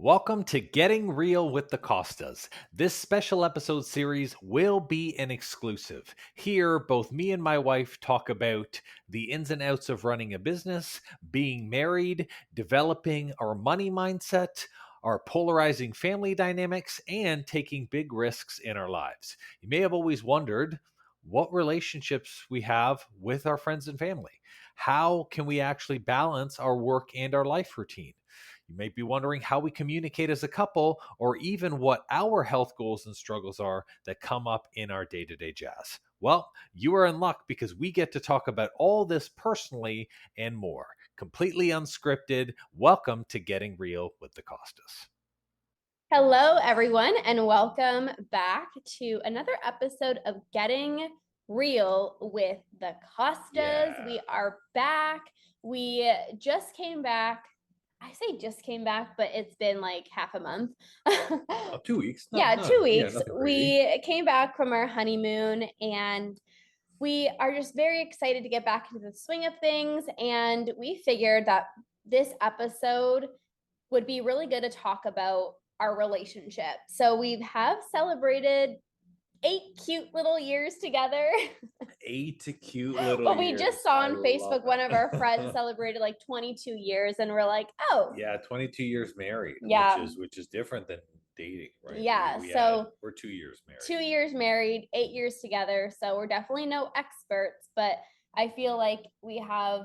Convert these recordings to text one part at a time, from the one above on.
Welcome to Getting Real with the Costas. This special episode series will be an exclusive. Here, both me and my wife talk about the ins and outs of running a business, being married, developing our money mindset, our polarizing family dynamics, and taking big risks in our lives. You may have always wondered what relationships we have with our friends and family. How can we actually balance our work and our life routine? You may be wondering how we communicate as a couple, or even what our health goals and struggles are that come up in our day to day jazz. Well, you are in luck because we get to talk about all this personally and more, completely unscripted. Welcome to Getting Real with the Costas. Hello, everyone, and welcome back to another episode of Getting Real with the Costas. Yeah. We are back. We just came back. I say just came back, but it's been like half a month. 2 weeks. Yeah, No, 2 weeks. nothing crazy. We came back from our honeymoon and we are just very excited to get back into the swing of things. And we figured that this episode would be really good to talk about our relationship. So we have celebrated 8 cute little years together. 8 cute little Well, we just years. saw I on love Facebook one of our friends it. celebrated like 22 years, and we're like, oh, Yeah, 22 years married, which yeah, is different than dating, right? We yeah. we had So we're 2 years married. 2 years married, 8 years together. So we're definitely no experts, but I feel like we have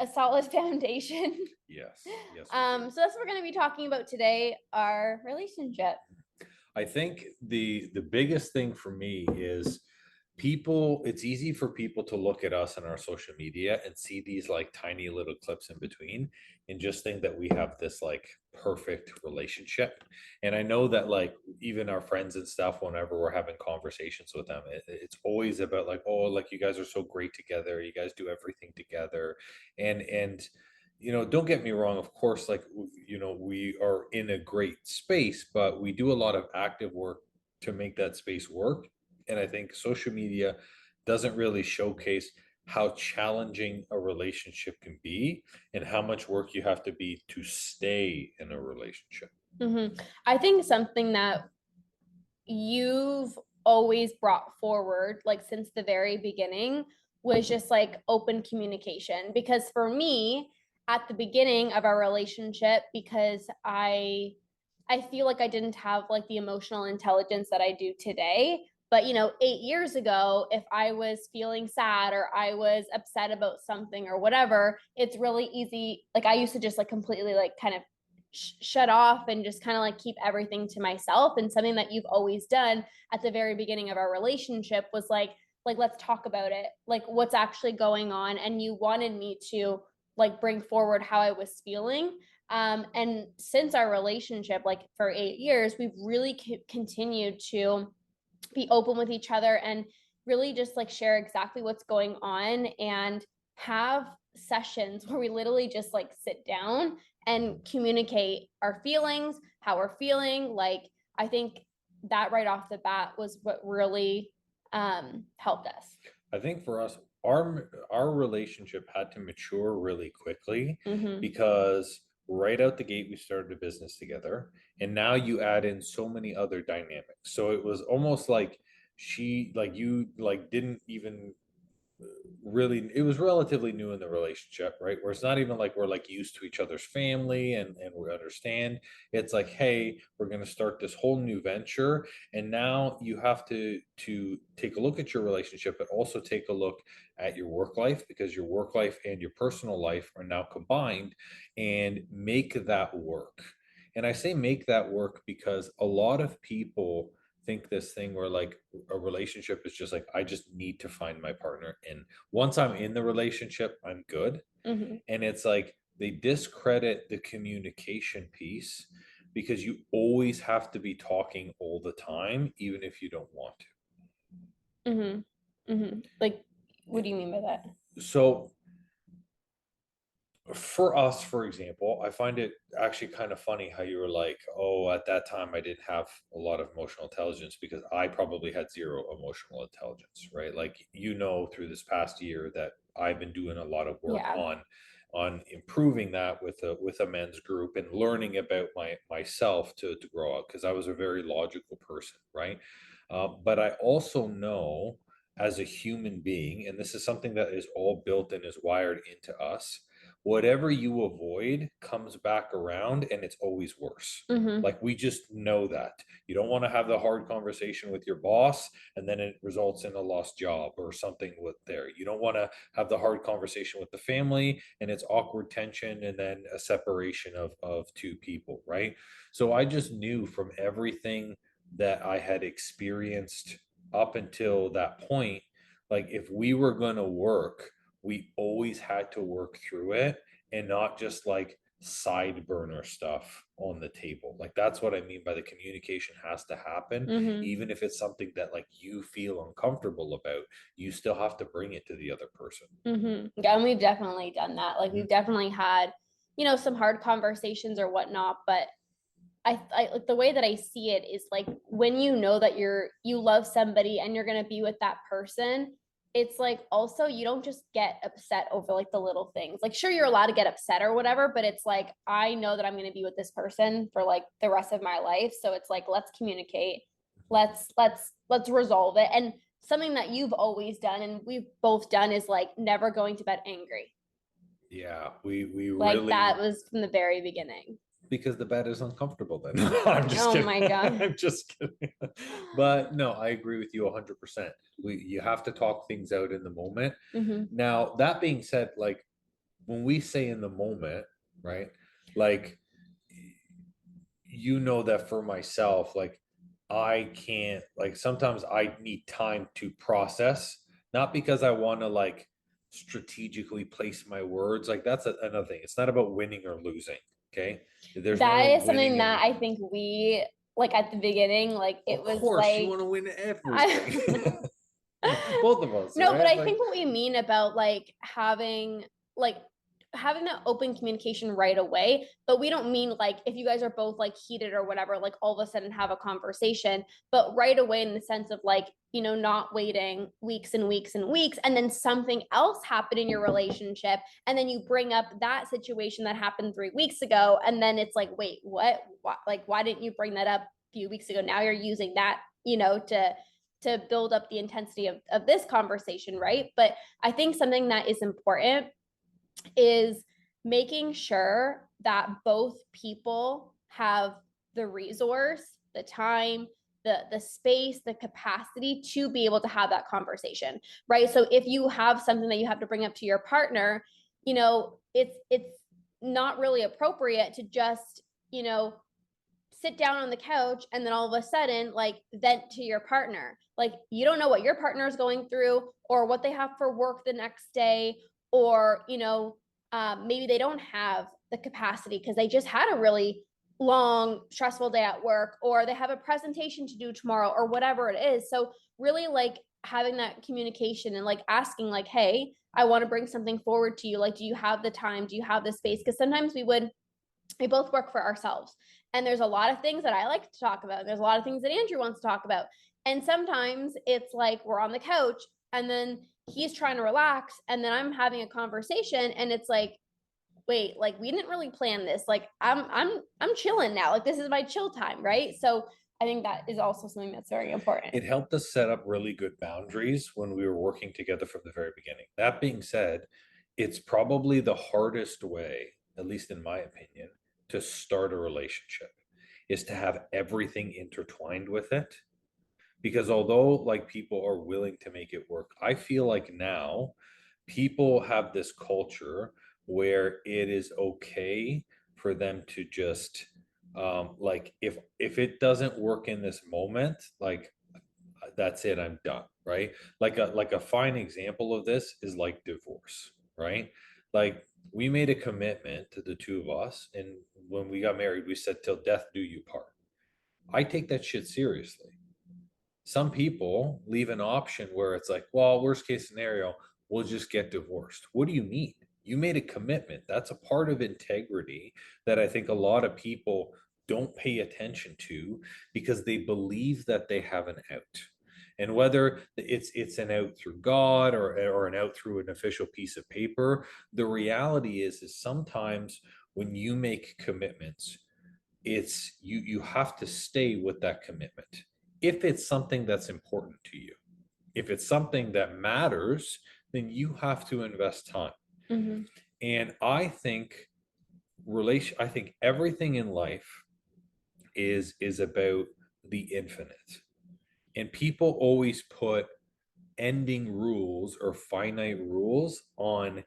a solid foundation. Yes, yes, we do. So that's what we're going to be talking about today, our relationship. I think the biggest thing for me is people, it's easy for people to look at us on our social media and see these like tiny little clips in between and just think that we have this like perfect relationship. And I know that like even our friends and stuff, whenever we're having conversations with them, it's always about like, oh, like you guys are so great together, you guys do everything together. And don't get me wrong, of course, like we are in a great space, but we do a lot of active work to make that space work. And I think social media doesn't really showcase how challenging a relationship can be and how much work you have to be to stay in a relationship. I think something that you've always brought forward, like since the very beginning, was just like open communication. Because for me, at the beginning of our relationship, because I feel like I didn't have like the emotional intelligence that I do today. But 8 years ago, if I was feeling sad or I was upset about something or whatever, it's really easy. Like I used to just like completely like kind of shut off and just kind of like keep everything to myself. And something that you've always done at the very beginning of our relationship was like let's talk about it, like what's actually going on. And you wanted me to like bring forward how I was feeling. And since our relationship, like for 8 years, we've really continued to be open with each other and really just like share exactly what's going on and have sessions where we literally just like sit down and communicate our feelings, how we're feeling. Like, I think that right off the bat was what really helped us. I think for us, our relationship had to mature really quickly Mm-hmm. because right out the gate we started a business together, and now you add in so many other dynamics. So it was almost like she like you like didn't even really, it was relatively new in the relationship, right? Where it's not even like we're like used to each other's family and we understand. It's like, hey, we're going to start this whole new venture, and now you have to take a look at your relationship, but also take a look at your work life, because your work life and your personal life are now combined, and make that work. And I say make that work because a lot of people think this thing where like a relationship is just like, I just need to find my partner, and once I'm in the relationship, I'm good. Mm-hmm. And it's like they discredit the communication piece because you always have to be talking all the time, even if you don't want Mm-hmm. Mm-hmm. Like, what to. do you mean by that? So for us, for example, I find it actually kind of funny how you were like, oh, at that time I didn't have a lot of emotional intelligence, because I probably had zero emotional intelligence, right? Like, through this past year that I've been doing a lot of work Yeah. on on improving that with a men's group and learning about myself to grow up, because I was a very logical person, right? But I also know, as a human being, and this is something that is all built and is wired into us, whatever you avoid comes back around and it's always worse. Mm-hmm. Like, we just know that. You don't want to have the hard conversation with your boss and then it results in a lost job or something with there. You don't want to have the hard conversation with the family and it's awkward tension and then a separation of two people, right? So I just knew from everything that I had experienced up until that point, like, if we were going to work, we always had to work through it and not just like side burner stuff on the table. Like, that's what I mean by the communication has to happen. Mm-hmm. Even if it's something that like you feel uncomfortable about, you still have to bring it to the other person. Mm-hmm. Yeah, and we've definitely done that. Like Mhm. we've definitely had, some hard conversations or whatnot, but I like the way that I see it is like when you know that you love somebody and you're gonna be with that person, it's like also you don't just get upset over like the little things. Like sure you're allowed to get upset or whatever, but it's like I know that I'm gonna be with this person for like the rest of my life. So it's like let's communicate. Let's resolve it. And something that you've always done and we've both done is like never going to bed angry. Yeah, we Like that really, was from the very beginning. because the bed is uncomfortable then. I'm just Oh kidding. my God. I'm just kidding. But no, I agree with you 100%. You have to talk things out in the moment. Mm-hmm. Now, that being said, like, when we say in the moment, right? Like, that for myself, like, I can't, like, sometimes I need time to process, not because I want to like strategically place my words. Like, that's another thing. It's not about winning or losing. Okay. There's That no is winning something and that I think we like at the beginning, like of it was course you like want to win everything. I Both of us, no, but right? I Like, think what we mean about like having that open communication right away, but we don't mean like if you guys are both like heated or whatever, like all of a sudden have a conversation, but right away in the sense of like, not waiting weeks and weeks and weeks and then something else happened in your relationship and then you bring up that situation that happened 3 weeks ago and then it's like, wait, what? Like why didn't you bring that up a few weeks ago? Now you're using that, to build up the intensity of this conversation, right? But I think something that is important is making sure that both people have the resource, the time, the space, the capacity to be able to have that conversation, right? So if you have something that you have to bring up to your partner, it's not really appropriate to just, sit down on the couch and then all of a sudden like vent to your partner. Like you don't know what your partner is going through or what they have for work the next day, or maybe they don't have the capacity because they just had a really long stressful day at work, or they have a presentation to do tomorrow or whatever it is. So really like having that communication and like asking like, hey, I want to bring something forward to you, like do you have the time, do you have the space? Because sometimes we both work for ourselves. And there's a lot of things that I like to talk about. There's a lot of things that Andrew wants to talk about. And sometimes it's like we're on the couch and then he's trying to relax and then I'm having a conversation and it's like, wait, like we didn't really plan this. Like I'm chilling now. Like this is my chill time, right? So I think that is also something that's very important. it helped us set up really good boundaries when we were working together from the very beginning. That being said, it's probably the hardest way, at least in my opinion, to start a relationship, is to have everything intertwined with it. Because although like people are willing to make it work, I feel like now people have this culture where it is okay for them to just like, if it doesn't work in this moment, like, that's it, I'm done, right? Like a fine example of this is like divorce, right? Like, we made a commitment to the two of us, and when we got married we said till death do you part. I take that shit seriously. Some people leave an option where it's like, well, worst case scenario, we'll just get divorced. What do you mean? You made a commitment. That's a part of integrity that I think a lot of people don't pay attention to because they believe that they have an out. And whether it's an out through God or an out through an official piece of paper, the reality is sometimes when you make commitments, it's you have to stay with that commitment. If it's something that's important to you, if it's something that matters, then you have to invest time. Mhm. And I think everything in life is about the infinite. And people always put ending rules or finite rules on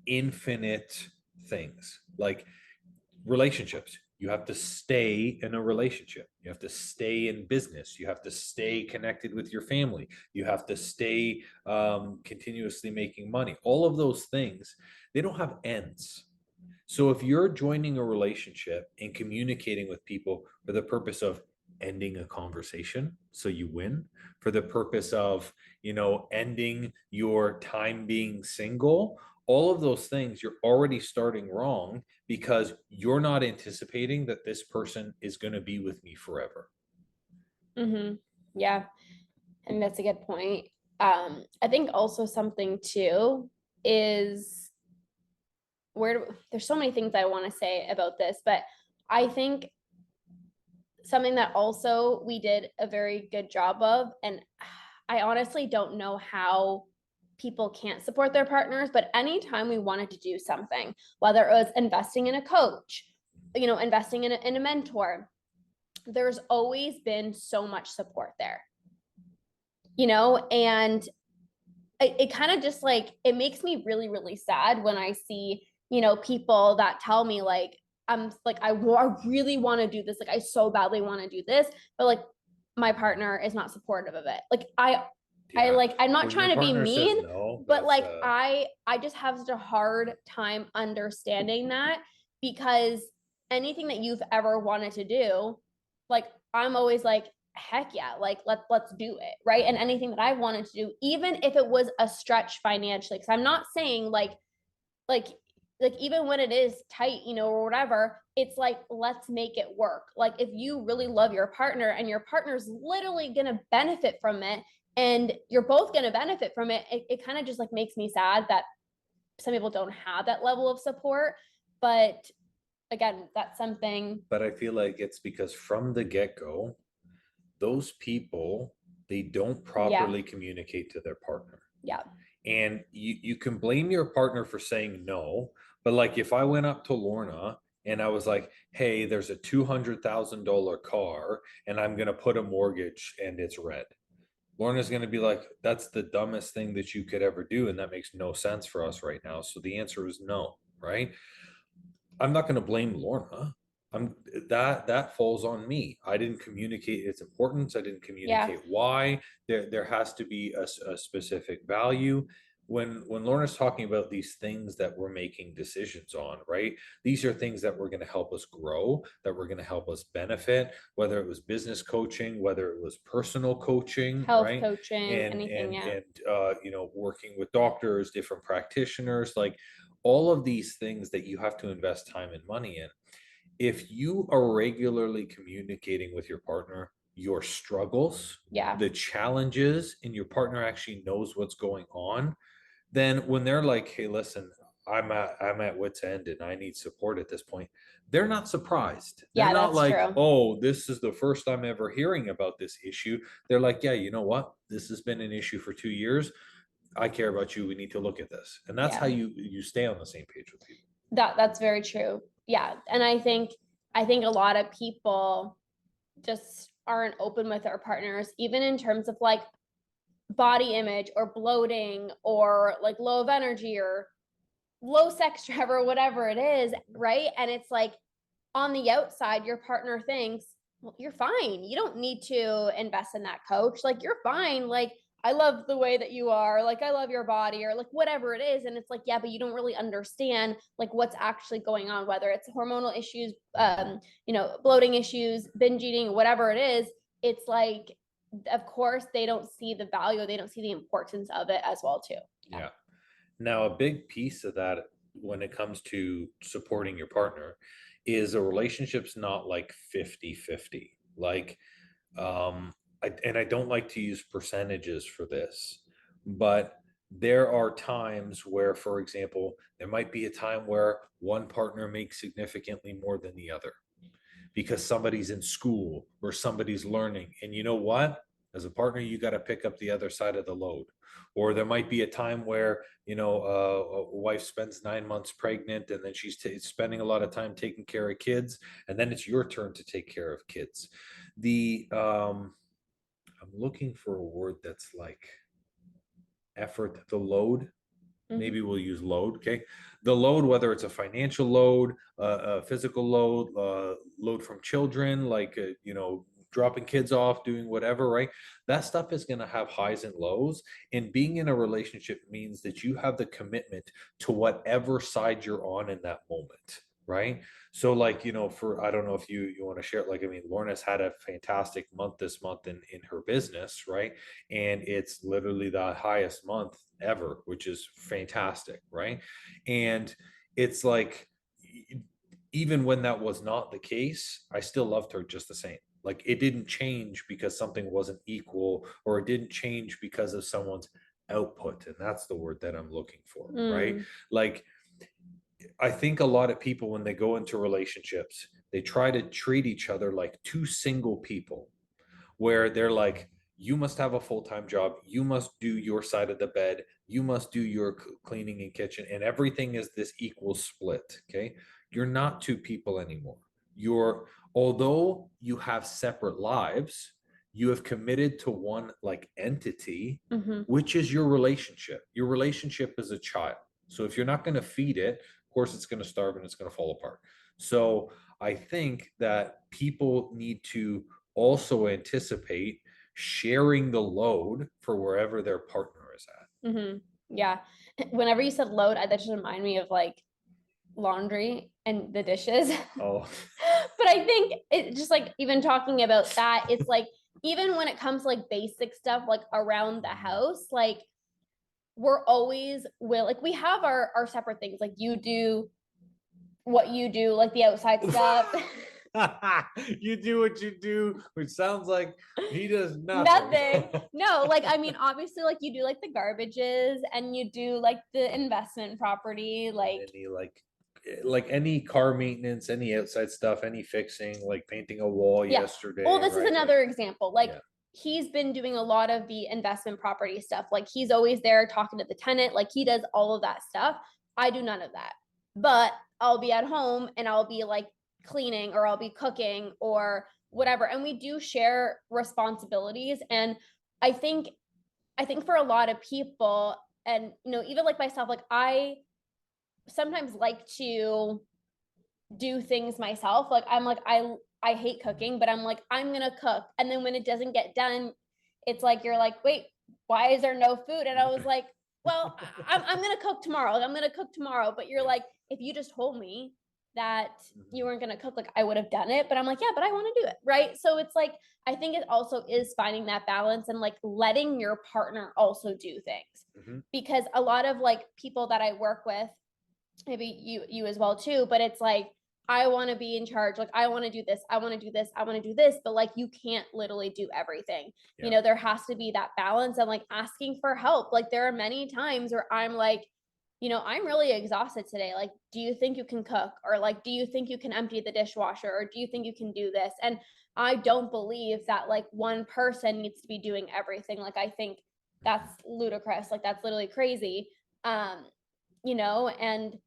infinite things. Like relationships, you have to stay in a relationship, you have to stay in business, you have to stay connected with your family, you have to stay continuously making money. All of those things, they don't have ends. So if you're joining a relationship and communicating with people for the purpose of ending a conversation so you win, for the purpose of, ending your time being single, all of those things, you're already starting wrong because you're not anticipating that this person is going to be with me forever. Mhm. Yeah, and that's a good point. I think also something too is there's so many things I want to say about this, but I think something that also we did a very good job of, and I honestly don't know how people can't support their partners, but anytime we wanted to do something, whether it was investing in a coach, investing in a mentor, there's always been so much support there, and it kind of just like it makes me really really sad when I see people that tell me like I'm like I really want to do this, like I so badly want to do this, but like my partner is not supportive of it. Like I Yeah. like I'm not When your trying to be partner says mean, no, but that's like I just have such a hard time understanding that, because anything that you've ever wanted to do, like I'm always like heck yeah, like let's do it, right? And anything that I wanted to do, even if it was a stretch financially, because I'm not saying like even when it is tight, or whatever, it's like let's make it work. Like if you really love your partner and your partner's literally gonna benefit from it, and you're both gonna benefit from it, it kind of just like makes me sad that some people don't have that level of support. But again, that's something. but I feel like it's because from the get-go, those people, they don't Yeah, properly communicate to their partner. yeah, And you can blame your partner for saying no, but like if I went up to Lorna and I was like, hey, there's a $200,000 car and I'm going to put a mortgage and it's red, Lorna's going to be like, that's the dumbest thing that you could ever do, and that makes no sense for us right now. So the answer is no, right? I'm not going to blame Lorna. I'm that falls on me. I didn't communicate its importance. I didn't yeah, communicate why. There has to be a specific value. When Lorna's talking about these things that we're making decisions on, right? These are things that were going to help us grow, that were going to help us benefit, whether it was business coaching, whether it was personal coaching, health right? coaching, And anything. and Yeah, and working with doctors, different practitioners, like all of these things that you have to invest time and money in. If you are regularly communicating with your partner your struggles, yeah, the challenges, and your partner actually knows what's going on, then when they're like, hey, listen, I'm at wit's end and I need support at this point, they're not surprised. They're yeah, not that's like, true. oh, this is the first I'm ever hearing about this issue. They're like, yeah, you know what, this has been an issue for 2 years. I care about you. We need to look at this. And that's how Yeah, you stay on the same page with people. that's very true. Yeah, and I think a lot of people just aren't open with their partners, even in terms of like body image or bloating or like low of energy or low sex drive or whatever it is, right? And it's like on the outside, your partner thinks, well, you're fine. You don't need to invest in that coach. Like, you're fine. Like, I love the way that you are. Like, I love your body, or like whatever it is. And it's like, yeah, but you don't really understand like what's actually going on, whether it's hormonal issues, bloating issues, binge eating, whatever it is. It's like, of course, they don't see the value, they don't see the importance of it as well, too. Yeah. Now, a big piece of that when it comes to supporting your partner is a relationship's not like 50-50. Like, and I don't like to use percentages for this, but there are times where, for example, there might be a time where one partner makes significantly more than the other because somebody's in school or somebody's learning. And you know what? As a partner, you got to pick up the other side of the load. Or there might be a time where, a wife spends 9 months pregnant and then she's spending a lot of time taking care of kids. And then it's your turn to take care of kids. I'm looking for a word that's like effort, the load. Mhm. Maybe we'll use load. Okay. The load, whether it's a financial load, a physical load, load from children, like, dropping kids off, doing whatever, right? That stuff is going to have highs and lows. And being in a relationship means that you have the commitment to whatever side you're on in that moment. Right. So, like, for, I don't know if you want to share it. Like, I mean, Lorna's had a fantastic month this month in her business, right? And it's literally the highest month ever, which is fantastic, right? And it's like, even when that was not the case, I still loved her just the same. Like, it didn't change because something wasn't equal, or it didn't change because of someone's output. And that's the word that I'm looking for, right? Mm. Like, I think a lot of people, when they go into relationships, they try to treat each other like two single people, where they're like, you must have a full-time job, you must do your side of the bed, you must do your cleaning and kitchen, and everything is this equal split. Okay. You're not two people anymore. You're, although you have separate lives, you have committed to one, like, entity, Hmm. which is your relationship. Your relationship is a child. So if you're not going to feed it, of course it's going to starve and it's going to fall apart. So I think that people need to also anticipate sharing the load for wherever their partner is at. Hmm. Yeah. Whenever you said load, that just reminded me of like laundry and the dishes. Oh, But I think it just like even talking about that, it's like even when it comes to like basic stuff like around the house, like we're always will like we have our separate things. Like you do what you do, like the outside stuff. you do what you do, which sounds like he does nothing. Nothing. No, like I mean, obviously, like you do like the garbages and you do like the investment property, like Any, like any car maintenance, any outside stuff, any fixing, like painting a wall yeah. Well, yesterday, this is right? Like, another example. Like yeah. he's been doing a lot of the investment property stuff. Like he's always there talking to the tenant. Like he does all of that stuff. I do none of that. But I'll be at home and I'll be like cleaning or I'll be cooking or whatever. And we do share responsibilities. And I think I think for a lot of people, and even like myself, like I sometimes like to do things myself. Like I'm like I hate cooking, but I'm like I'm gonna cook, and then when it doesn't get done, it's like you're like, wait, why is there no food? And I was like, well, I'm gonna cook tomorrow. Like, I'm gonna cook tomorrow. But you're Yeah. like, if you just told me that you Mhm. weren't gonna cook, like I would have done it. But I'm like, yeah, but I want to do it, right? So it's like I think it also is finding that balance and like letting your partner also do things, Mhm. because a lot of like people that I work with, maybe you as well too, but it's like I want to be in charge, like I want to do this, I want to do this, I want to do this, but like you can't literally do everything. Yeah. There has to be that balance and like asking for help. Like there are many times where I'm like, I'm really exhausted today, like do you think you can cook, or like do you think you can empty the dishwasher, or do you think you can do this? And I don't believe that like one person needs to be doing everything. Like I think that's ludicrous, like that's literally crazy. um and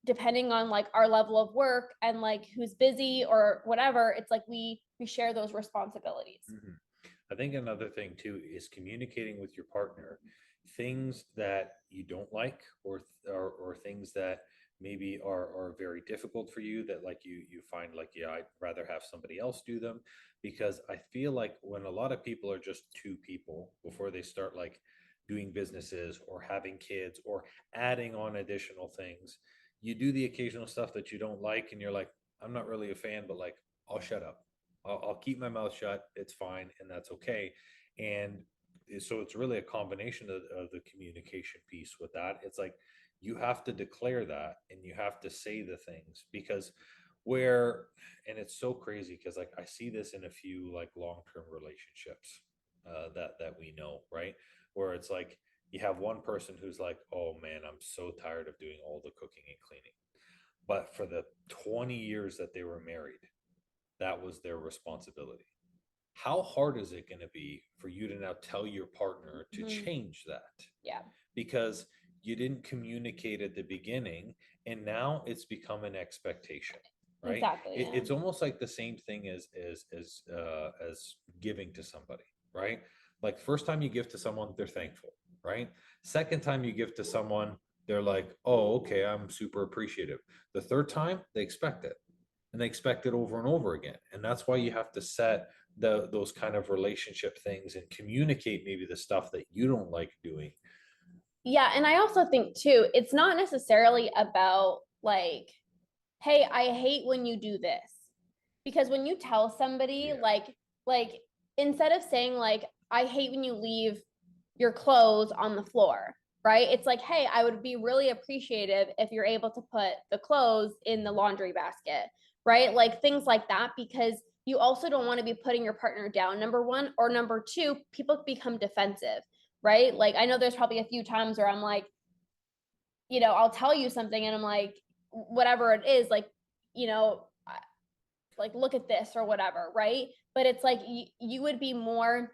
depending on like our level of work and like who's busy or whatever, it's like we share those responsibilities. Mhm. I think another thing too is communicating with your partner things that you don't like, or things that maybe are very difficult for you, that, like, you find like, yeah, I'd rather have somebody else do them. Because I feel like when a lot of people are just two people before they start, like, doing businesses or having kids or adding on additional things, you do the occasional stuff that you don't like and you're like, I'm not really a fan, but, like, I'll shut up. I'll keep my mouth shut. It's fine, and that's okay. And so it's really a combination of the communication piece with that. It's like you have to declare that and you have to say the things, because where, and it's so crazy because like I see this in a few like long-term relationships that we know, right? Where it's like you have one person who's like, oh man, I'm so tired of doing all the cooking and cleaning. But for the 20 years that they were married, that was their responsibility. How hard is it going to be for you to now tell your partner to Mhm. change that? Yeah, Because you didn't communicate at the beginning and now it's become an expectation, right? exactly. Yeah. It's almost like the same thing as giving to somebody, right? Like first time you give to someone, they're thankful, right? Second time you give to someone, they're like, oh, okay, I'm super appreciative. The third time, they expect it, and they expect it over and over again. And that's why you have to set those kind of relationship things and communicate maybe the stuff that you don't like doing. Yeah, and I also think too, it's not necessarily about like, hey, I hate when you do this. Because when you tell somebody Yeah. like instead of saying like I hate when you leave your clothes on the floor, right? It's like, hey, I would be really appreciative if you're able to put the clothes in the laundry basket, right? Like things like that, because you also don't want to be putting your partner down, number one, or number two, people become defensive, right? Like I know there's probably a few times where I'm like, I'll tell you something and I'm like, whatever it is, like, you know, like look at this or whatever, right? But it's like you would be more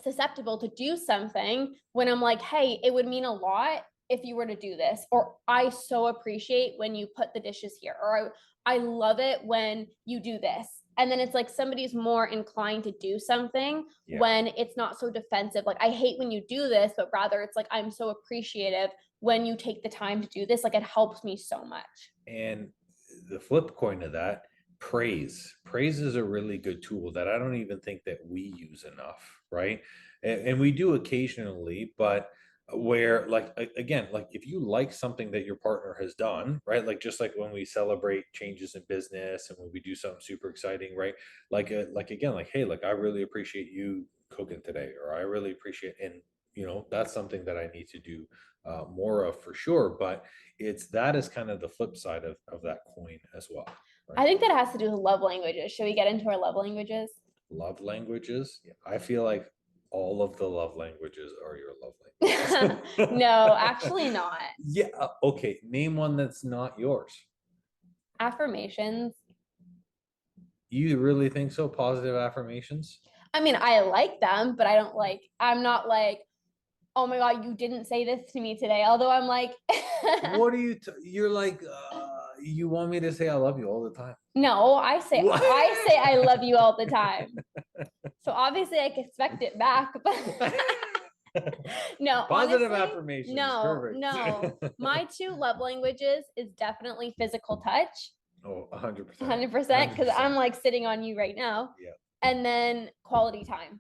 susceptible to do something when I'm like, hey, it would mean a lot if you were to do this, or I so appreciate when you put the dishes here, or I love it when you do this. And then it's like somebody's more inclined to do something Yeah. when it's not so defensive. Like, I hate when you do this, but rather it's like, I'm so appreciative when you take the time to do this. Like, it helps me so much. And the flip coin of that, praise is a really good tool that I don't even think that we use enough, right? And we do occasionally, but where like again, like if you like something that your partner has done, right? Like just like when we celebrate changes in business and when we do something super exciting, right? Like again, like hey, like I really appreciate you cooking today, or I really appreciate, and that's something that I need to do more of for sure. But it's that is kind of the flip side of that coin as well, I right? think that has to do with love languages. Should we get into our love languages? Love languages. Yeah, I feel like all of the love languages are your love languages. No, actually not. Yeah. Okay. Name one that's not yours. Affirmations. You really think so? Positive affirmations? I mean, I like them, but I'm not like, oh my God, you didn't say this to me today. Although I'm like, What are you're like, you want me to say I love you all the time? no, What? I say I love you all the time. So obviously I can expect it back, but no, Positive honestly, affirmations. no, Perfect. no. My two love languages is definitely physical touch, Oh, 100%. 100%, because I'm 100%. like sitting on you right now. Yeah. And then quality time.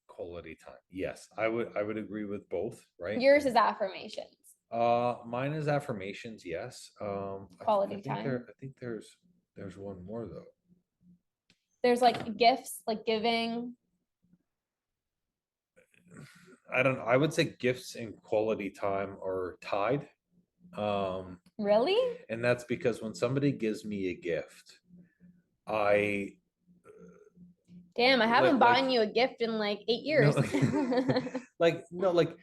Quality time. Yes, I would agree with both, right? Yours is affirmations, Mine is affirmations, yes. I quality think time. there's one more though. There's like gifts, like giving. I don't know. I would say gifts and quality time are tied. Um, Really? and that's because when somebody gives me a gift, I Damn, I haven't like bought you a gift in like 8 years. no like no like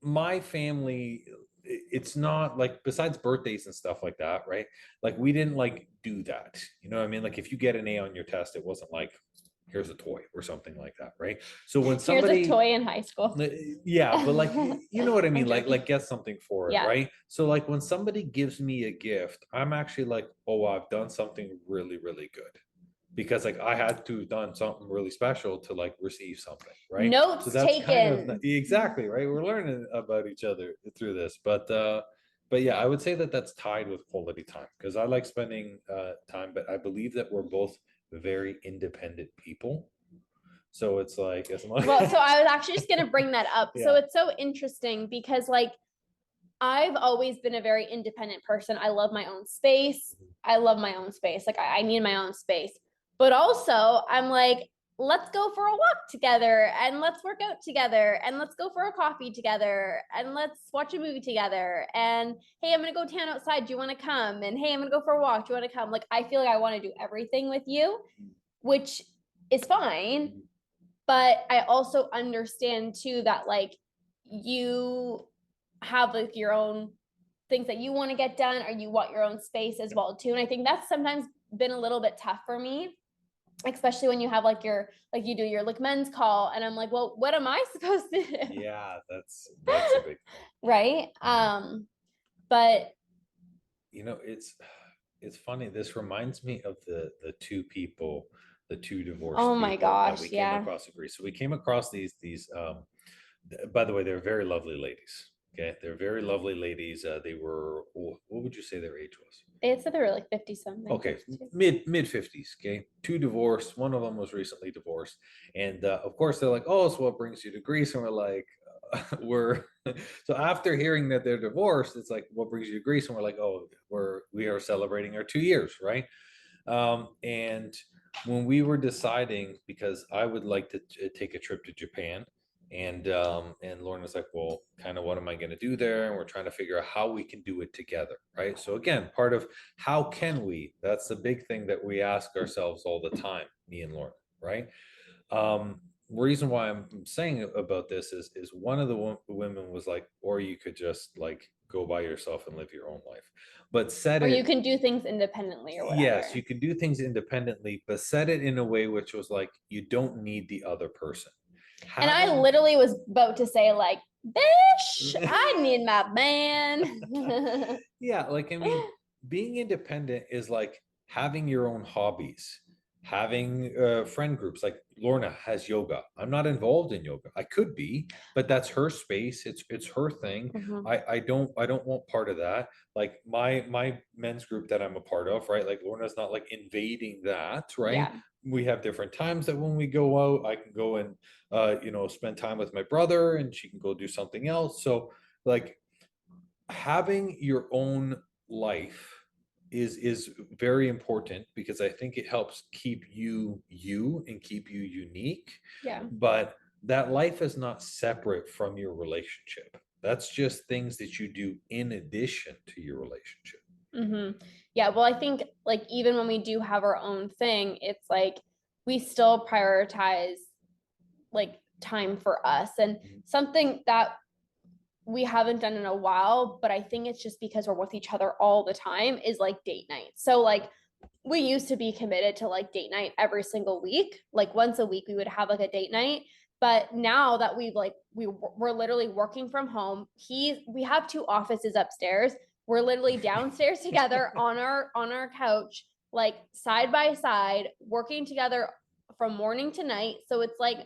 my family, it's not like besides birthdays and stuff like that, right? Like we didn't like do that, you know what I mean? Like if you get an A on your test, it wasn't like here's a toy or something like that, right? So when Here's a somebody toy in high school. yeah, but like you know what I I'm mean, joking. like get something for it, Yeah. right? So like when somebody gives me a gift, I'm actually like, oh, I've done something really really good, because like I had to have done something really special to like receive something, right? So Notes that's kind of taken. exactly right. We're learning about each other through this, but yeah, I would say that that's tied with quality time because I like spending time, but I believe that we're both very independent people. So it's like as long Well, so I was actually just going to bring that up. So yeah. it's so interesting because, like, I've always been a very independent person. I love my own space. I love my own space. Like, I need my own space. But also, I'm like, let's go for a walk together and let's work out together and let's go for a coffee together and let's watch a movie together. And hey, I'm going to go tan outside. Do you want to come? And hey, I'm going to go for a walk. Do you want to come? Like, I feel like I want to do everything with you, which is fine. But I also understand too that like you have like your own things that you want to get done or you want your own space as well too. And I think that's sometimes been a little bit tough for me, especially when you have like you do your like men's call and I'm like, well, what am I supposed to do? Yeah, that's a big thing. Right. But it's funny. This reminds me of the two people, the two divorced oh my people that we gosh, came yeah. across in Greece. So we came across these by the way, they're very lovely ladies. Okay, they're very lovely ladies. They were, what would you say their age was? They said they were like 50 something. Okay, 52. mid 50s. Okay, two divorced. One of them was recently divorced, and of course they're like, "Oh, so what brings you to Greece?" And we're like, "We're." So after hearing that they're divorced, it's like, "What brings you to Greece?" And we're like, "Oh, we are celebrating our 2 years, right?" And when we were deciding, because I would like to take a trip to Japan, and Lauren was like, "Well, kind of what am I going to do there?" And we're trying to figure out how we can do it together, right? So again, part of how can we? That's the big thing that we ask ourselves all the time, me and Lauren, right? Reason why I'm saying about this is one of the women was like, or you could just like go by yourself and live your own life, but said Or you it. can do things independently or Yes, whatever. you can do things independently, but said it in a way which was like you don't need the other person. And I Having literally was about to say, like, bish, I need my man. yeah, like I mean, being independent is like having your own hobbies, having friend groups. Like Lorna has yoga. I'm not involved in yoga. I could be, but that's her space. It's her thing. Mhm. I don't want part of that. Like my men's group that I'm a part of, right? Like Lorna's not like invading that, right? Yeah. We have different times that when we go out, I can go and spend time with my brother, and she can go do something else. So like having your own life is very important because I think it helps keep you you and keep you unique. Yeah. But that life is not separate from your relationship. That's just things that you do in addition to your relationship. Hmm. Yeah. Well, I think like even when we do have our own thing, it's like we still prioritize like time for us and Mhm. something that we haven't done in a while, but I think it's just because we're with each other all the time is like date night. So like we used to be committed to like date night every single week. Like once a week we would have like a date night. But now that we're literally working from home, we have two offices upstairs. We're literally downstairs together on our couch, like side by side, working together from morning to night. So it's like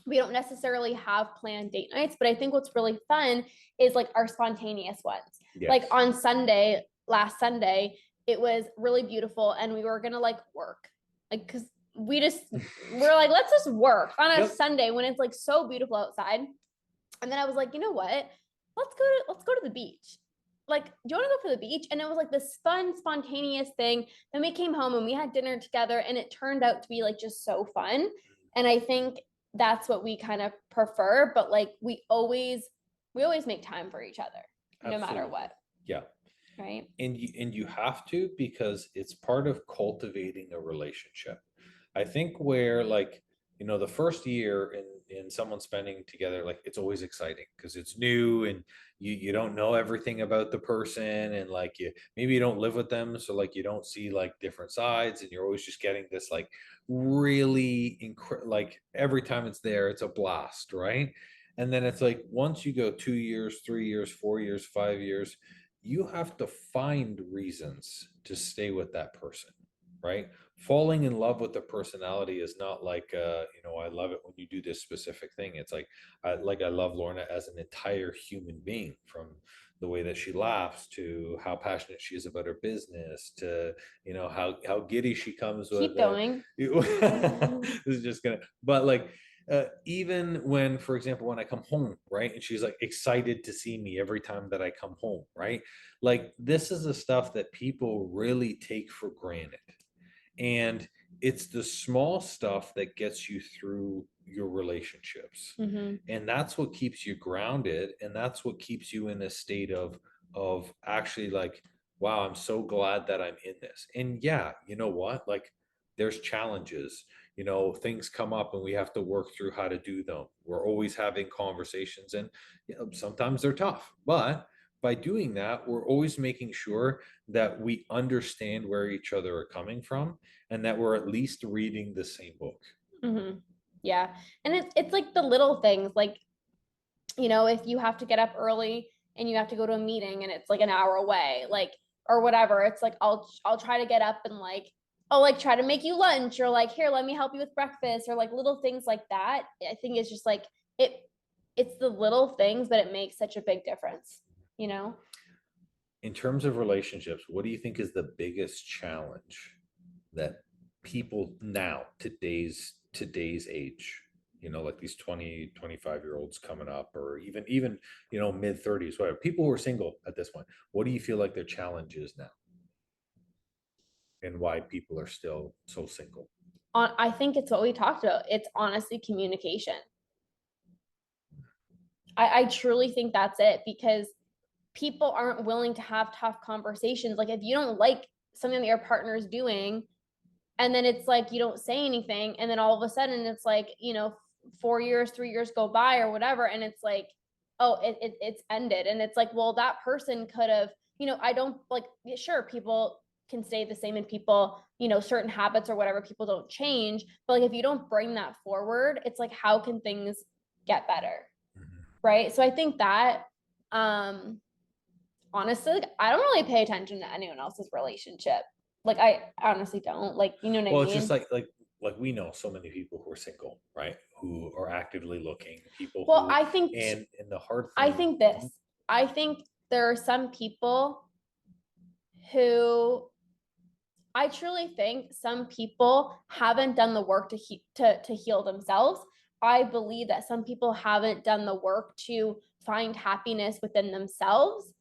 we don't necessarily have planned date nights, but I think what's really fun is like our spontaneous ones. Like Yes. on Sunday, last Sunday, it was really beautiful and we were gonna like work. Like cause we're like, let's just work on a Yep. Sunday when it's like so beautiful outside. And then I was like, you know what? Let's go to the beach. Like, do you want to go for the beach? And it was like this fun, spontaneous thing. Then we came home and we had dinner together, and it turned out to be like just so fun. And I think that's what we kind of prefer. But like, we always make time for each other, no matter Absolutely. what, Yeah. right? And you have to, because it's part of cultivating a relationship. I think where like the first year in someone spending together, like it's always exciting because it's new, and you don't know everything about the person, and like you don't live with them, so like you don't see like different sides, and you're always just getting this like really like every time it's there it's a blast, right? And then it's like once you go 2 years, 3 years, 4 years, 5 years, you have to find reasons to stay with that person, right? Falling in love with the personality is not like I love it when you do this specific thing. It's like I love Lorna as an entire human being, from the way that she laughs to how passionate she is about her business to how giddy she comes with Keep going. this is just gonna but like even when, for example, when I come home, right, and she's like excited to see me every time that I come home, right? Like this is the stuff that people really take for granted. And it's the small stuff that gets you through your relationships. Mm-hmm. And that's what keeps you grounded, and that's what keeps you in a state of actually like, wow, I'm so glad that I'm in this. And yeah, you know what? Like there's challenges, things come up and we have to work through how to do them. We're always having conversations, and sometimes they're tough. But by doing that, we're always making sure that we understand where each other are coming from, and that we're at least reading the same book. Mm-hmm. Yeah. And it's like the little things, like, if you have to get up early and you have to go to a meeting and it's like an hour away, like, or whatever, it's like I'll try to get up and like, oh, like try to make you lunch, or like, here, let me help you with breakfast, or like little things like that. I think it's just like it it's the little things, but it makes such a big difference, you know? In terms of relationships, what do you think is the biggest challenge that people now, today's age, like these 20, 25 year olds coming up, or even mid 30s, whatever, people who are single at this point, what do you feel like their challenge is now, and why people are still so single? I think it's what we talked about. It's honestly communication. I truly think that's it, because people aren't willing to have tough conversations. Like if you don't like something that your partner is doing, and then it's like you don't say anything, and then all of a sudden it's like, 4 years, 3 years go by or whatever, and it's like, oh, it's ended. And it's like, well, that person could have, I don't like, sure, people can stay the same, and people, certain habits or whatever, people don't change, but like if you don't bring that forward, it's like, how can things get better? Mhm. Right. So I think that, um honestly, like, I don't really pay attention to anyone else's relationship. Like I honestly don't. Like, you know what I Well, it's just mean? like we know so many people who are single, right? Who are actively looking, people Well, who, I think and the hard I thing. think this. Mhm. I think there are some people who I truly think some people haven't done the work to heal themselves. I believe that some people haven't done the work to find happiness within themselves.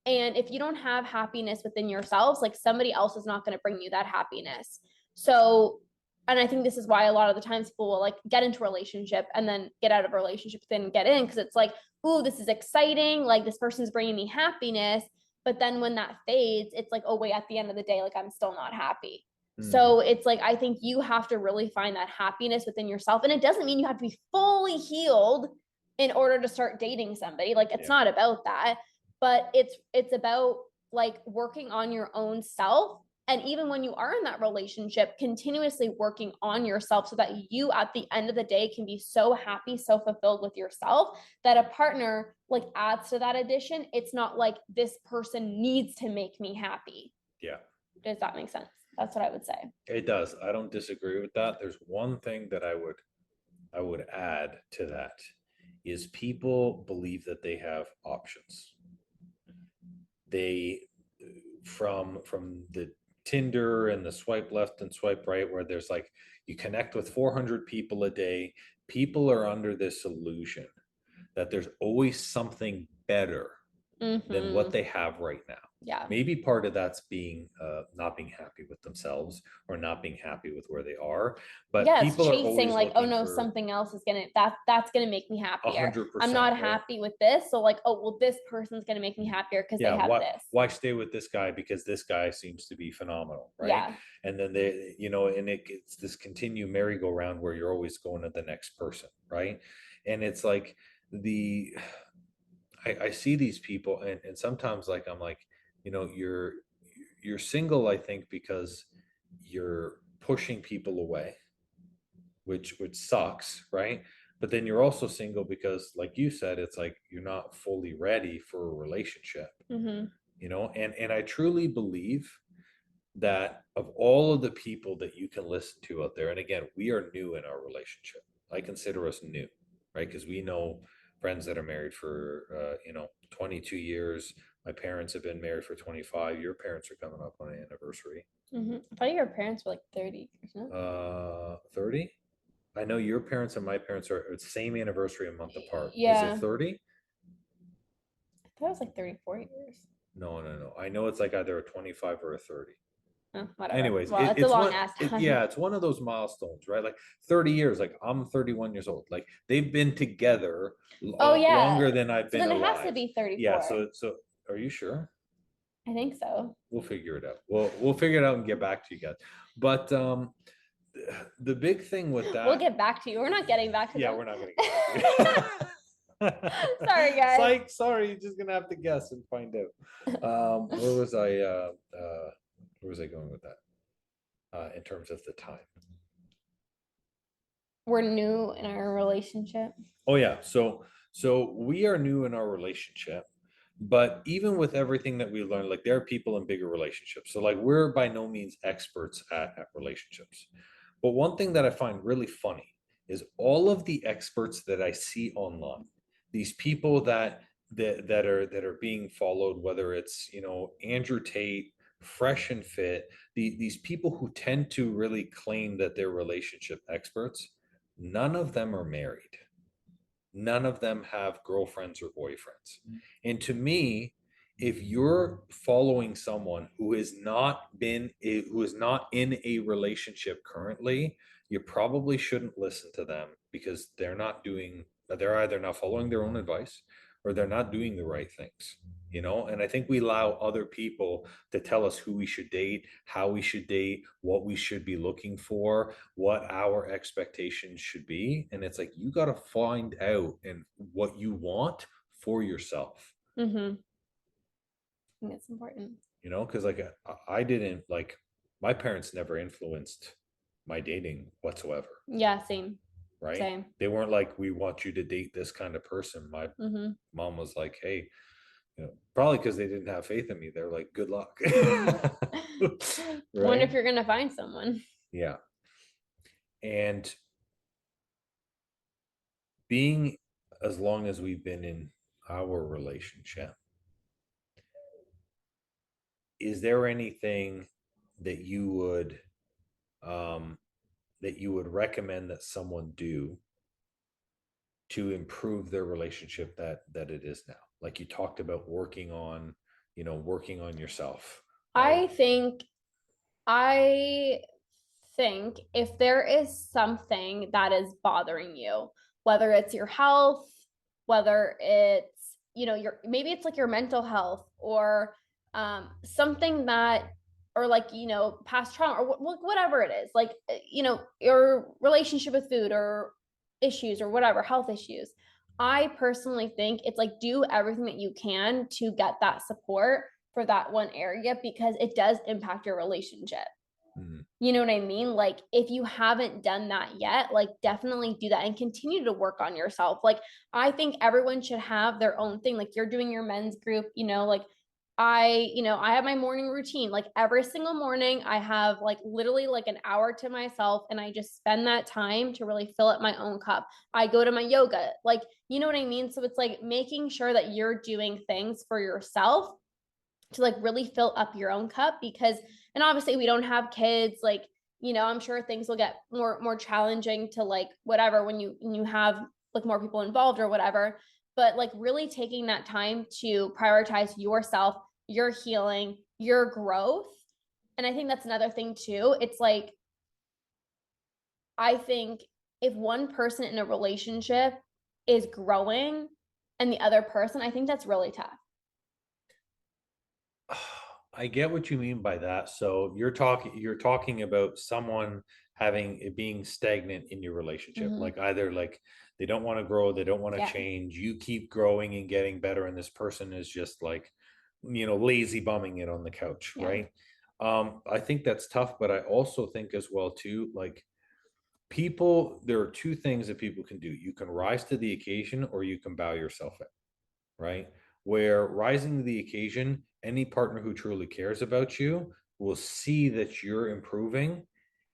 And if you don't have happiness within yourselves, like somebody else is not going to bring you that happiness. So, and I think this is why a lot of the times people will like get into a relationship and then get out of a relationship, then get in, because it's like, ooh, this is exciting. Like this person's bringing me happiness. But then when that fades, it's like, oh, wait, at the end of the day, like I'm still not happy. Mhm. So it's like, I think you have to really find that happiness within yourself. And it doesn't mean you have to be fully healed in order to start dating somebody. Like it's Yeah. not about that, but it's about like working on your own self. And even when you are in that relationship, continuously working on yourself so that you at the end of the day can be so happy, so fulfilled with yourself, that a partner like adds to that addition. It's not like this person needs to make me happy. Yeah. Does that make sense? That's what I would say. It does. I don't disagree with that. There's one thing that I would add to that, is people believe that they have options. They, from the Tinder and the swipe left and swipe right, where there's like, you connect with 400 people a day, people are under this illusion that there's always something better than what Mm-hmm. they have right now. Yeah. Maybe part of that's being not being happy with themselves, or not being happy with where they are. But Yes, people are chasing always like, oh looking no, for something else is gonna that's gonna make me a happier. hundred I'm percent, not right? happy with this, so like, oh well, this person's gonna make me happier because they Yeah, have why this. why stay with this guy because this guy seems to be phenomenal, right? Yeah. And then and it's this continue merry-go-round where you're always going to the next person, right? And it's like, the I see these people, and sometimes like I'm like, you're single, I think, because you're pushing people away, which sucks, right? But then you're also single because, like you said, it's like you're not fully ready for a relationship, Mm-hmm. and I truly believe that of all of the people that you can listen to out there, and again, we are new in our relationship. I consider us new, right? Because we know friends that are married for 22 years. My parents have been married for 25. Your parents are coming up on an anniversary. Mm-hmm. I thought your parents were like 30 or something. 30. I know your parents and my parents are the same anniversary, a month apart. Is it Yeah. 30? I thought it was like 34 years. No, no, no. I know it's like either a 25 or a 30. Whatever. Anyways, Well, it's a long ass time. it's one of those milestones, right? Like 30 years, like I'm 31 years old. Like they've been together Oh yeah. longer than I've So been then it has to alive. be Yeah, 34. so are you sure? I think so. We'll figure it out. We'll figure it out and get back to you guys. But the big thing with We'll that, get back to you. We're not getting back to yeah, them. we're not gonna get back to you. Sorry, guys. Psych, sorry, you're just gonna have to guess and find out. Where was I going with that? In terms of the time. We're new in our relationship. Oh yeah, so we are new in our relationship, but even with everything that we learned, like there are people in bigger relationships. So like we're by no means experts at relationships. But one thing that I find really funny is all of the experts that I see online, these people that are being followed, whether it's Andrew Tate, Fresh and Fit, these people who tend to really claim that they're relationship experts, none of them are married. None of them have girlfriends or boyfriends. And to me, if you're following someone who is not in a relationship currently, you probably shouldn't listen to them because they're either not following their own advice or they're not doing the right things. And I think we allow other people to tell us who we should date, how we should date, what we should be looking for, what our expectations should be. And it's like you got to find out and what you want for yourself. Mm-hmm. I think it's important. Because like I didn't like my parents never influenced my dating whatsoever. Yeah, same. Right. Same. They weren't like, we want you to date this kind of person. My Mm-hmm. mom was like, hey, probably because they didn't have faith in me. They're like, good luck. Wonder Right. if you're gonna find someone. Yeah. And being as long as we've been in our relationship, is there anything that you would recommend that someone do to improve their relationship that it is now? Like you talked about working on yourself, right? I think if there is something that is bothering you, whether it's your health, whether it's, your maybe it's like your mental health or something that or like, past trauma or whatever it is, like, your relationship with food or issues or whatever, health issues. I personally think it's like do everything that you can to get that support for that one area because it does impact your relationship. Mhm. You know what I mean? Like, if you haven't done that yet, like, definitely do that and continue to work on yourself. Like, I think everyone should have their own thing. Like, you're doing your men's group, like, I have my morning routine. Like, every single morning, I have like literally like an hour to myself, and I just spend that time to really fill up my own cup. I go to my yoga. Like, you know what I mean? So it's like making sure that you're doing things for yourself to like really fill up your own cup because and obviously we don't have kids, like, I'm sure things will get more challenging to like whatever when you have like more people involved or whatever, but like really taking that time to prioritize yourself, your healing, your growth. And I think that's another thing too. It's like I think if one person in a relationship is growing and the other person, I think that's really tough. I get what you mean by that. So you're talking about someone having it being stagnant in your relationship. Mm-hmm. Like either like they don't want to grow, they don't want to Yeah. change, you keep growing and getting better, and this person is just like, lazy bumming it on the couch, Yeah. right? I think that's tough, but I also think as well too, like there are two things that people can do. You can rise to the occasion or you can bow yourself in, right? Where rising to the occasion, any partner who truly cares about you will see that you're improving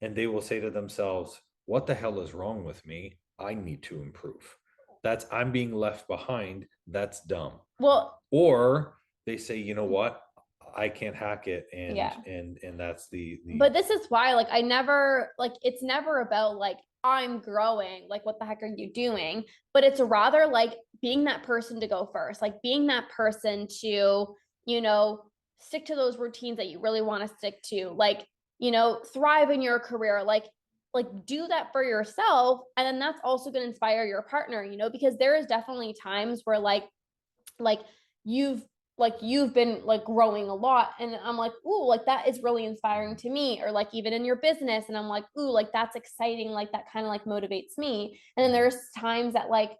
and they will say to themselves, what the hell is wrong with me? I need to improve. I'm being left behind. That's dumb. Well, Or they say, you know what? I can't hack it, and yeah. and that's the But this is why, like, I never, like, it's never about, like, I'm growing, like, what the heck are you doing? But it's rather like being that person to go first, like, being that person to, you know, stick to those routines that you really want to stick to, like, thrive in your career, like do that for yourself, and then that's also going to inspire your partner, because there is definitely times where like you've you've been like growing a lot, and I'm like, ooh, like that is really inspiring to me, or like even in your business, and I'm like, ooh, like that's exciting, like that kind of like motivates me. And then there's times that like,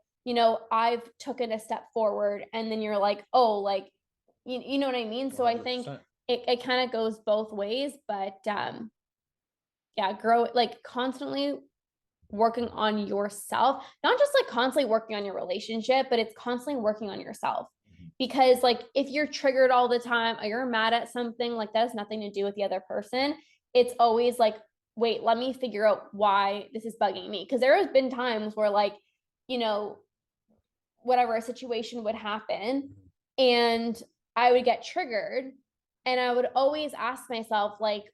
I've taken a step forward, and then you're like, oh, like, you know what I mean? So I think 100%. it kind of goes both ways, but yeah, grow, like constantly working on yourself, not just like constantly working on your relationship, but it's constantly working on yourself. Because like if you're triggered all the time, or you're mad at something, like that has nothing to do with the other person. It's always like, wait, let me figure out why this is bugging me. Because there has been times where like, you know, whatever a situation would happen, and I would get triggered, and I would always ask myself like,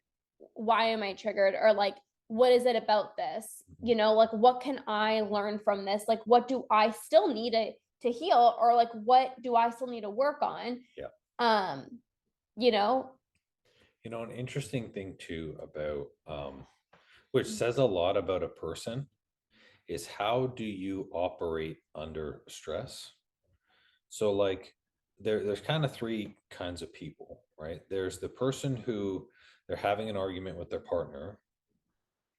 why am I triggered? Or like, what is it about this? Like what can I learn from this? Like what do I still need to heal, or like what do I still need to work on? Yeah. Um, you know? An interesting thing too about, which says a lot about a person, is how do you operate under stress? So like there's kind of three kinds of people, right? There's the person who they're having an argument with their partner,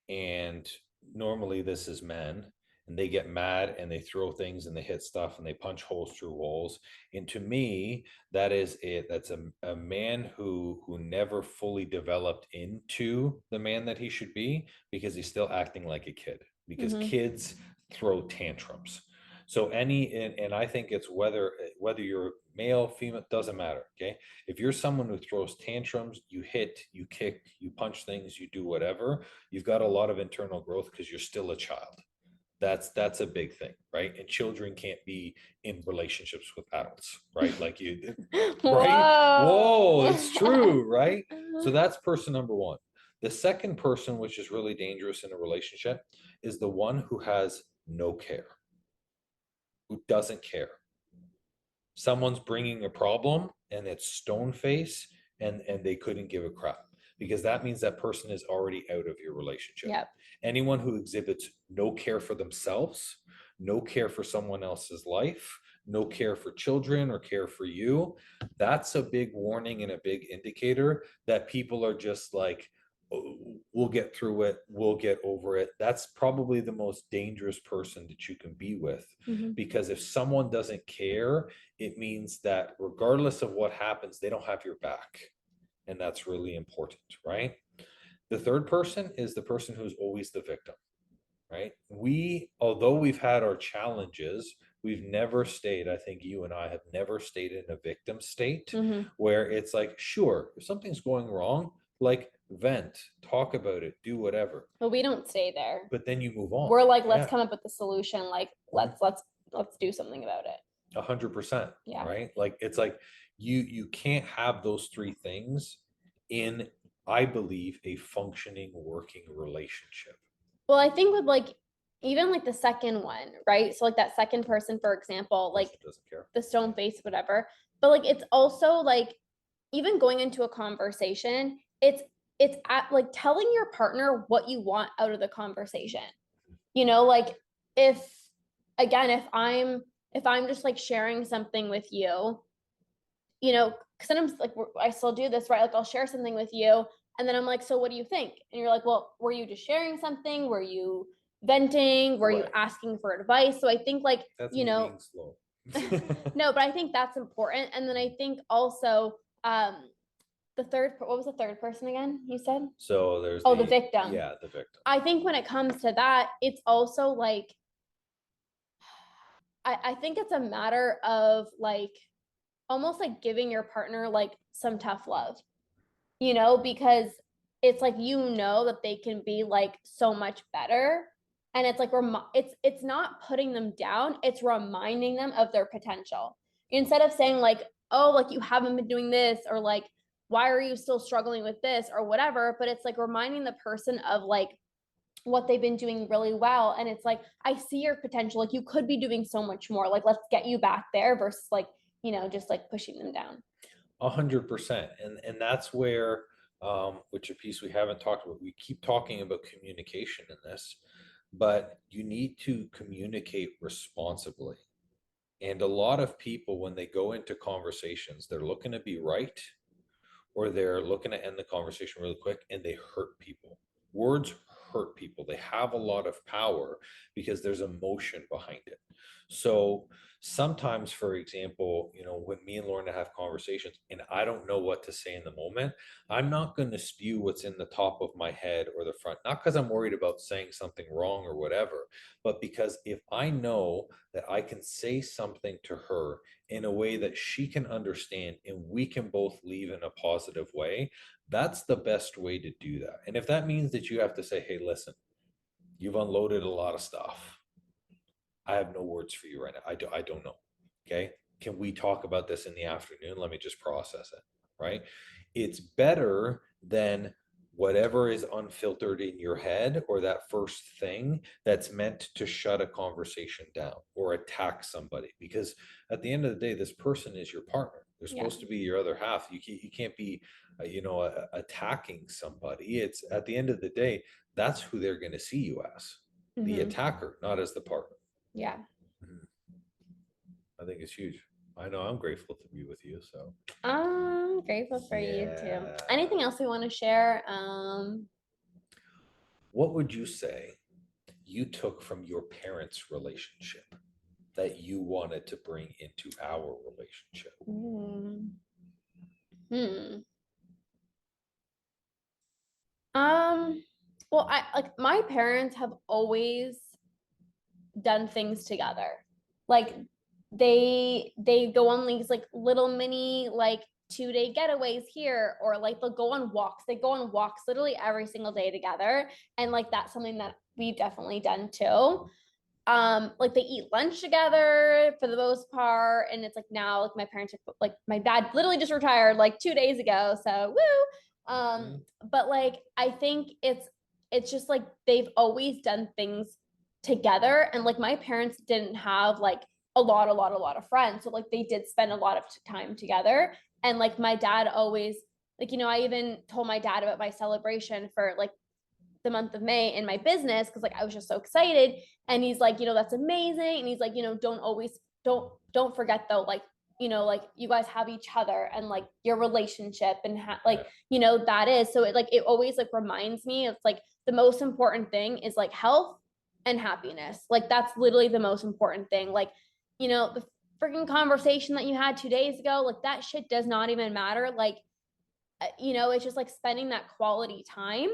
and normally this is men, and they get mad and they throw things and they hit stuff and they punch holes through walls. And to me, that is it. That's a man who never fully developed into the man that he should be, because he's still acting like a kid, because Mhm. kids throw tantrums. So and I think it's whether you're male, female, doesn't matter. Okay. If you're someone who throws tantrums, you hit, you kick, you punch things, you do whatever, you've got a lot of internal growth because you're still a child. That's a big thing, right? And children can't be in relationships with adults, right? Like you, right? Whoa, Whoa. it's true, right? So that's person number one. The second person, which is really dangerous in a relationship, is the one who has no care, who doesn't care. Someone's bringing a problem and it's stone face, and they couldn't give a crap, because that means that person is already out of your relationship. Yep. Anyone who exhibits no care for themselves, no care for someone else's life, no care for children or care for you, that's a big warning and a big indicator that people are just like, "Oh, we'll get through it, we'll get over it." That's probably the most dangerous person that you can be with, Mhm. because if someone doesn't care, it means that regardless of what happens, they don't have your back. And that's really important, right? The third person is the person who's always the victim, right? Although we've had our challenges, we've never stayed, I think you and I have never stayed in a victim state, Mhm. where it's like, sure, if something's going wrong, like vent, talk about it, do whatever. But we don't stay there. But then you move on. We're like, let's Yeah. come up with a solution. Like, let's do something about it. 100%. Yeah. Right. Like it's like you can't have those three things in, I believe, a functioning working relationship. Well, I think with like even like the second one, right? So like that second person, for example, like Person doesn't care. the stone face, whatever. But like it's also like even going into a conversation, it's at like telling your partner what you want out of the conversation. Like if again, if I'm just like sharing something with you, because sometimes like I still do this, right? Like I'll share something with you, and then I'm like, so what do you think? And you're like, well, were you just sharing something? Were you venting? Were you Right. asking for advice? So I think like, That's me being slow. no, but I think that's important. And then I think also, what was the third person again? You said? So there's Oh, the victim. yeah, the victim. I think when it comes to that, it's also like, I think it's a matter of like almost like giving your partner like some tough love, because it's like, that they can be like so much better. And it's like, it's not putting them down, it's reminding them of their potential. Instead of saying like, oh, like you haven't been doing this, or like, why are you still struggling with this or whatever, but it's like reminding the person of like what they've been doing really well. And it's like, I see your potential, like you could be doing so much more, like let's get you back there, versus like, just like pushing them down. 100%. And that's where, which a piece we haven't talked about. We keep talking about communication in this, but you need to communicate responsibly. And a lot of people, when they go into conversations, they're looking to be right, or they're looking to end the conversation really quick, and they hurt people. Words hurt people. They have a lot of power because there's emotion behind it. So sometimes, for example, when me and Lorna have conversations and I don't know what to say in the moment, I'm not going to spew what's in the top of my head or the front, not because I'm worried about saying something wrong or whatever, but because if I know that I can say something to her in a way that she can understand and we can both leave in a positive way, that's the best way to do that. And if that means that you have to say, hey, listen, you've unloaded a lot of stuff. I have no words for you right now. I don't know. Okay. Can we talk about this in the afternoon? Let me just process it. Right. It's better than whatever is unfiltered in your head, or that first thing that's meant to shut a conversation down or attack somebody. Because at the end of the day, this person is your partner. They're Yeah. supposed to be your other half. You can't be, attacking somebody. It's at the end of the day, that's who they're going to see you as, the Hmm. attacker, not as the partner. Yeah. Mhm. I think it's huge. I know I'm grateful to be with you. So, I'm grateful for you too. yeah. Anything else we want to share? What would you say you took from your parents' relationship that you wanted to bring into our relationship? Hmm. Hmm. Um, well, I like my parents have always done things together. Like they go on these like little mini like 2-day getaways here, or like they'll go on walks. They go on walks literally every single day together. And like that's something that we've definitely done too. Like they eat lunch together for the most part, and it's like now like my parents are like my dad literally just retired like 2 days ago, so woo. Mhm. But like I think it's just like they've always done things together, and like my parents didn't have like a lot of friends, so like they did spend a lot of time together. And like my dad always, like, I even told my dad about my celebration for like the month of May in my business, because like I was just so excited. And he's like, that's amazing. And he's like, don't forget though, like, like you guys have each other and like your relationship and like, that is so it always like reminds me it's like the most important thing is like health and happiness. Like that's literally the most important thing. Like, the freaking conversation that you had 2 days ago, like that shit does not even matter. Like, it's just like spending that quality time.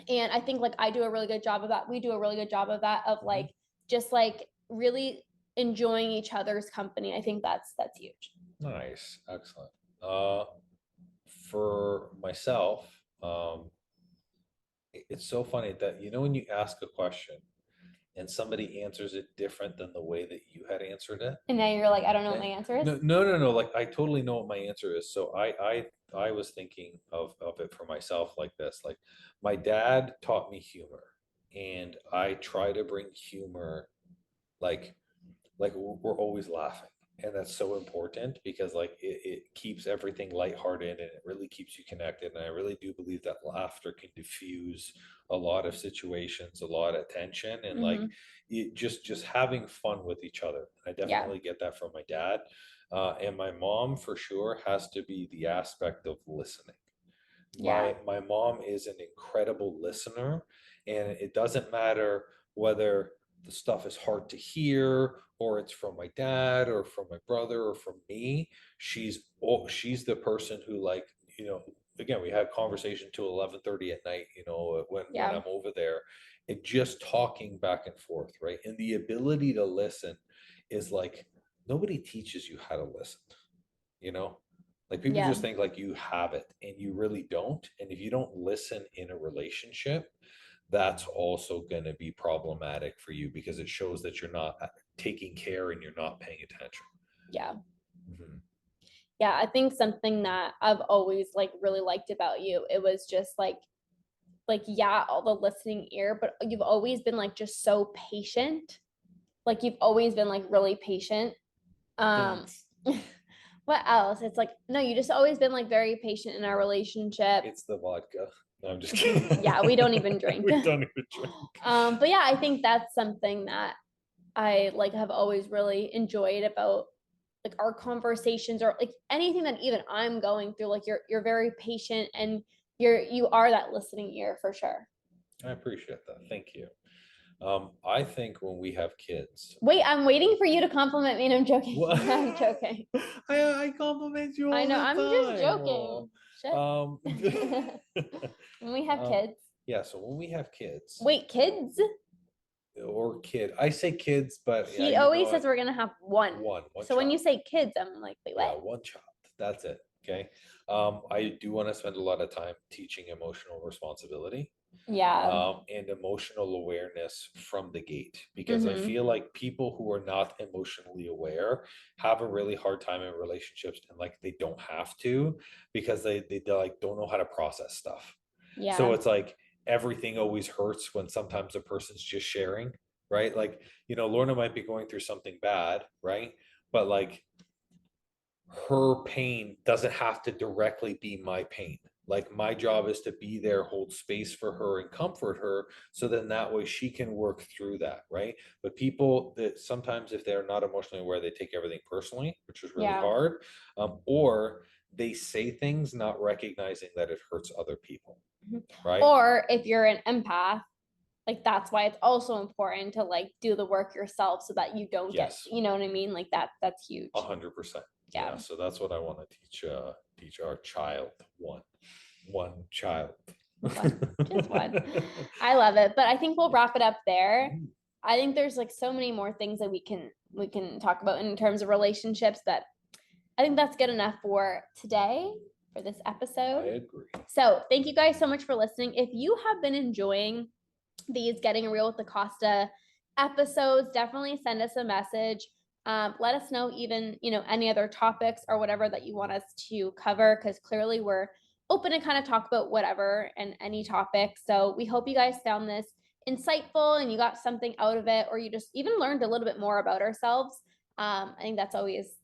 And I think like I do a really good job of that. We do a really good job of that, of Mhm. like just like really enjoying each other's company. I think that's huge. Nice, excellent. Uh, for myself, it's so funny that when you ask a question and somebody answers it different than the way that you had answered it. And now you're like, I don't know what my Okay. answer is. No, no, no, no. Like I totally know what my answer is. So I was thinking of it for myself like this. Like my dad taught me humor, and I try to bring humor, like we're always laughing, and that's so important because like it keeps everything lighthearted and it really keeps you connected. And I really do believe that laughter can diffuse a lot of situations, a lot of tension, and like Mm-hmm. it just having fun with each other. I Yeah. definitely get that from my dad. And my mom for sure has to be the aspect of listening. Yeah. My mom is an incredible listener, and it doesn't matter whether the stuff is hard to hear or it's from my dad or from my brother or from me. She's the person who, like, again, we had conversation till 11:30 at night, when Yeah. I'm over there, and just talking back and forth, right? And the ability to listen is like nobody teaches you how to listen, you know? Like people Yeah. just think like you have it and you really don't. And if you don't listen in a relationship, that's also going to be problematic for you because it shows that you're not taking care and you're not paying attention. Yeah. Mhm. Yeah. I think something that I've always like really liked about you, it was just like yeah, all the listening ear, but you've always been like just so patient. Like you've always been like really patient. Um Thanks. What else? It's like, no, you just always been like very patient in our relationship. It's the vodka. No, I'm just kidding. Yeah, we don't even drink. We don't even drink. But yeah, I think that's something that I like have always really enjoyed about like our conversations or like anything that even I'm going through. Like you're very patient and you are that listening ear for sure. I appreciate that. Thank you. I think when we have kids. Wait, I'm waiting for you to compliment me and I'm joking. What? I'm joking. I compliment you all I know, the I'm time. just joking. Shit. When we have kids. Yeah, so when we have kids. Wait, kids? Or kid. I say kids, but yeah, He always says we're gonna have one. One So when child. you say kids, I'm like, wait, Yeah, what? one child. That's it. Okay. I do want to spend a lot of time teaching emotional responsibility. Yeah. And emotional awareness from the gate, because I feel like people who are not emotionally aware have a really hard time in relationships, and like they don't have to, because they like don't know how to process stuff. Yeah. So it's like everything always hurts when sometimes a person's just sharing, right? Like, Lorna might be going through something bad, right? But like her pain doesn't have to directly be my pain. Like my job is to be there, hold space for her and comfort her, so then that way she can work through that, right? But people that sometimes, if they're not emotionally aware, they take everything personally, which is really hard. Or they say things not recognizing that it hurts other people, right? Or if you're an empath, like that's why it's also important to like do the work yourself so that you don't get, you know what I mean? Like that's huge. 100%. Yeah. So that's what I want to teach our child. One child. Just one. I love it. But I think we'll wrap it up there. I think there's like so many more things that we can talk about in terms of relationships, but I think that's good enough for today, for this episode. I agree. So thank you guys so much for listening. If you have been enjoying these Getting Real with the Costa episodes, definitely send us a message. Let us know even, any other topics or whatever that you want us to cover, because clearly we're open to kind of talk about whatever and any topic. So we hope you guys found this insightful and you got something out of it, or you just even learned a little bit more about ourselves. I think it's always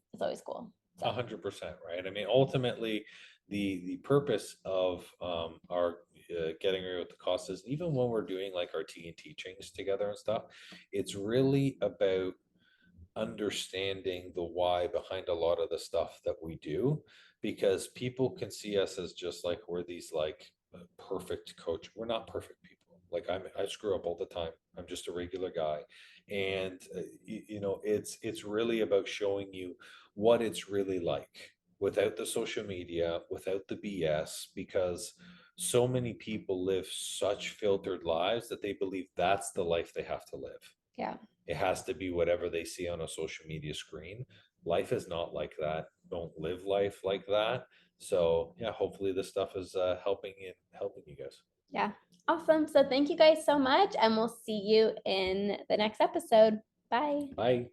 cool. 100%, right? I mean, ultimately, the purpose of our Getting Real with the Cost is, even when we're doing like our tea and teachings together and stuff, it's really about understanding the why behind a lot of the stuff that we do, because people can see us as just like we're these like perfect coach. We're not perfect people. Like I screw up all the time. I'm just a regular guy, and it's really about showing you what it's really like without the social media, without the BS, because so many people live such filtered lives that they believe that's the life they have to live. Yeah. It has to be whatever they see on a social media screen. Life is not like that. Don't live life like that. So yeah, hopefully this stuff is helping you guys. Yeah. Awesome. So thank you guys so much, and we'll see you in the next episode. Bye. Bye.